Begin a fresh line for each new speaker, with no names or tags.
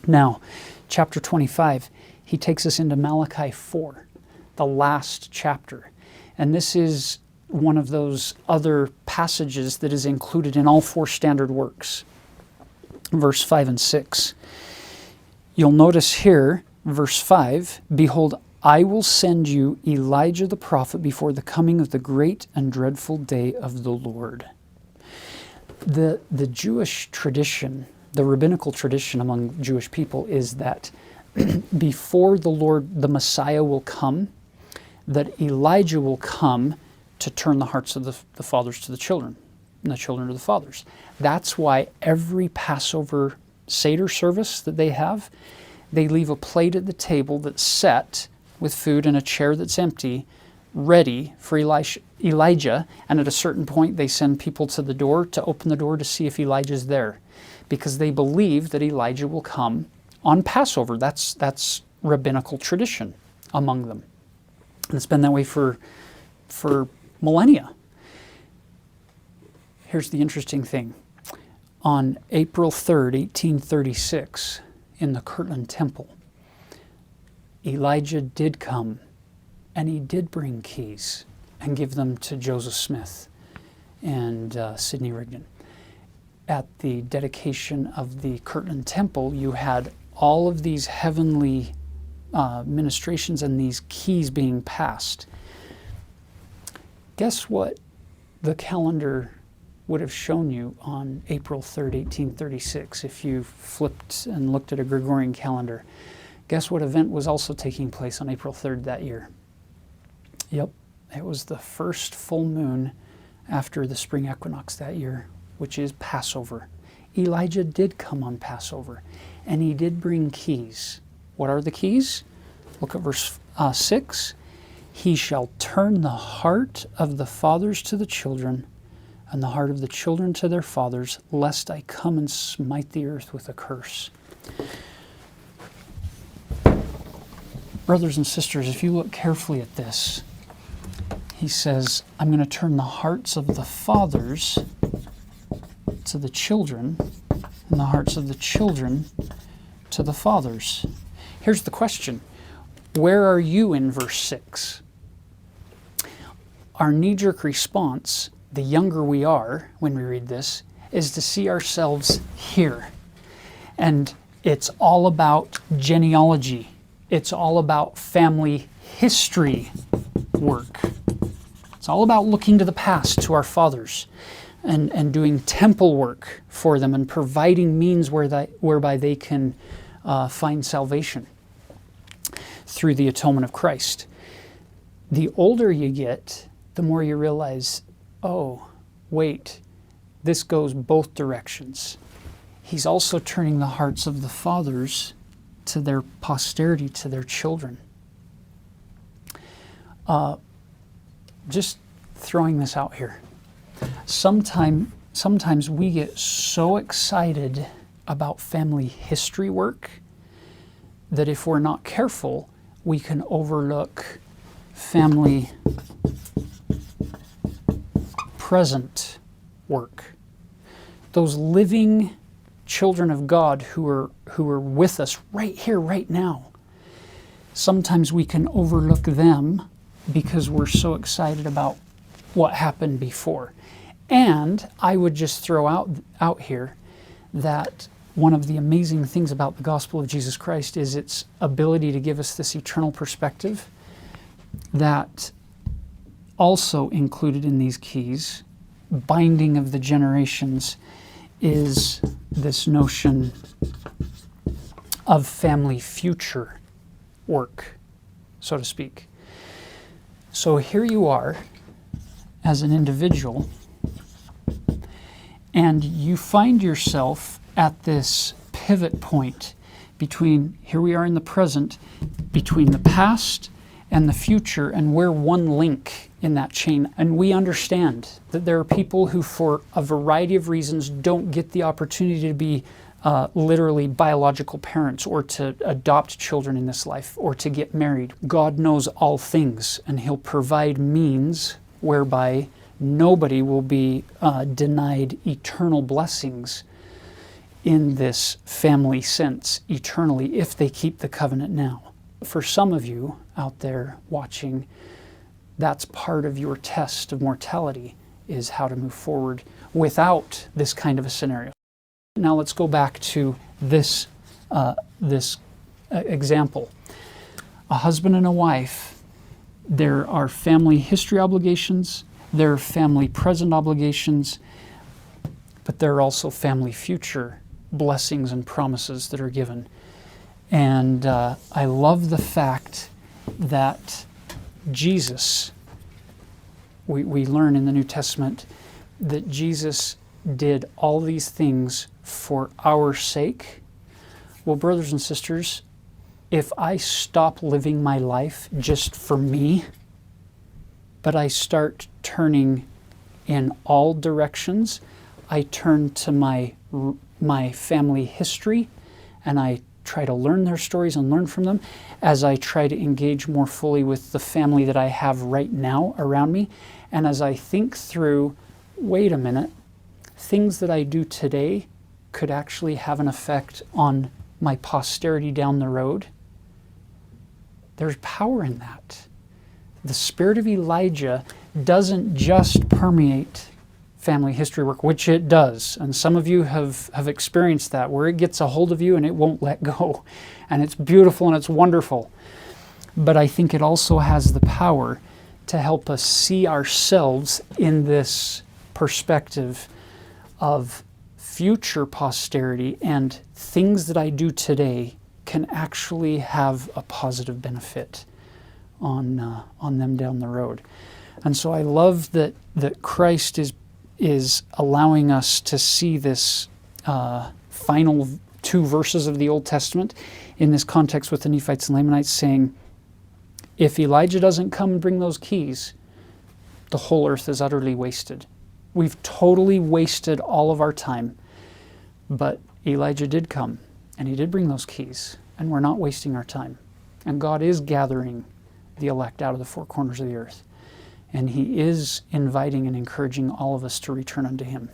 Now, chapter 25, he takes us into Malachi 4, the last chapter. And this is one of those other passages that is included in all 4 standard works. Verse 5 and 6. You'll notice here, verse 5, behold, I will send you Elijah the prophet before the coming of the great and dreadful day of the Lord. The Jewish tradition, the rabbinical tradition among Jewish people is that before the Lord, the Messiah will come, that Elijah will come to turn the hearts of the fathers to the children, and the children to the fathers. That's why every Passover Seder service that they have, they leave a plate at the table that's set with food and a chair that's empty, ready for Elijah, and at a certain point they send people to the door to open the door to see if Elijah's there, because they believe that Elijah will come on Passover. That's rabbinical tradition among them. And it's been that way for millennia. Here's the interesting thing. On April 3rd, 1836, in the Kirtland Temple, Elijah did come, and he did bring keys and give them to Joseph Smith and Sidney Rigdon. At the dedication of the Kirtland Temple, you had all of these heavenly ministrations and these keys being passed. Guess what the calendar would have shown you on April 3rd, 1836, if you flipped and looked at a Gregorian calendar? Guess what event was also taking place on April 3rd that year? Yep, it was the first full moon after the spring equinox that year, which is Passover. Elijah did come on Passover, and he did bring keys. What are the keys? Look at verse 6. He shall turn the heart of the fathers to the children, and the heart of the children to their fathers, lest I come and smite the earth with a curse. Brothers and sisters, if you look carefully at this, he says, I'm going to turn the hearts of the fathers to the children, and the hearts of the children to the fathers. Here's the question. Where are you in verse 6? Our knee-jerk response, the younger we are when we read this, is to see ourselves here. And it's all about genealogy. It's all about family history work. It's all about looking to the past, to our fathers, and doing temple work for them and providing means whereby they can find salvation through the atonement of Christ. The older you get, the more you realize, oh, wait, this goes both directions. He's also turning the hearts of the fathers to their posterity, to their children. Just throwing this out here. Sometimes we get so excited about family history work that if we're not careful, we can overlook family present work. Those living children of God who are with us right here, right now. Sometimes we can overlook them because we're so excited about what happened before. And I would just throw out here that one of the amazing things about the gospel of Jesus Christ is its ability to give us this eternal perspective that also included in these keys, binding of the generations, is this notion of family future work, so to speak. So here you are as an individual, and you find yourself at this pivot point between, here we are in the present, between the past and the future, and we're one link in that chain. And we understand that there are people who, for a variety of reasons, don't get the opportunity to be literally biological parents or to adopt children in this life or to get married. God knows all things, and He'll provide means whereby nobody will be denied eternal blessings in this family sense eternally if they keep the covenant now. For some of you out there watching, that's part of your test of mortality, is how to move forward without this kind of a scenario. Now let's go back to this example. A husband and a wife, there are family history obligations, there are family present obligations, but there are also family future blessings and promises that are given. And I love the fact that Jesus, we learn in the New Testament that Jesus did all these things for our sake. Well, brothers and sisters, if I stop living my life just for me, but I start turning in all directions, I turn to my family history and I try to learn their stories and learn from them, as I try to engage more fully with the family that I have right now around me, and as I think through, wait a minute, things that I do today could actually have an effect on my posterity down the road. There's power in that. The spirit of Elijah doesn't just permeate family history work, which it does. And some of you have experienced that, where it gets a hold of you and it won't let go. And it's beautiful and it's wonderful. But I think it also has the power to help us see ourselves in this perspective of future posterity, and things that I do today can actually have a positive benefit on them down the road. And so I love that Christ is allowing us to see this final 2 verses of the Old Testament in this context with the Nephites and Lamanites, saying, if Elijah doesn't come and bring those keys, the whole earth is utterly wasted. We've totally wasted all of our time. But Elijah did come, and he did bring those keys, and we're not wasting our time. And God is gathering the elect out of the 4 corners of the earth. And he is inviting and encouraging all of us to return unto him.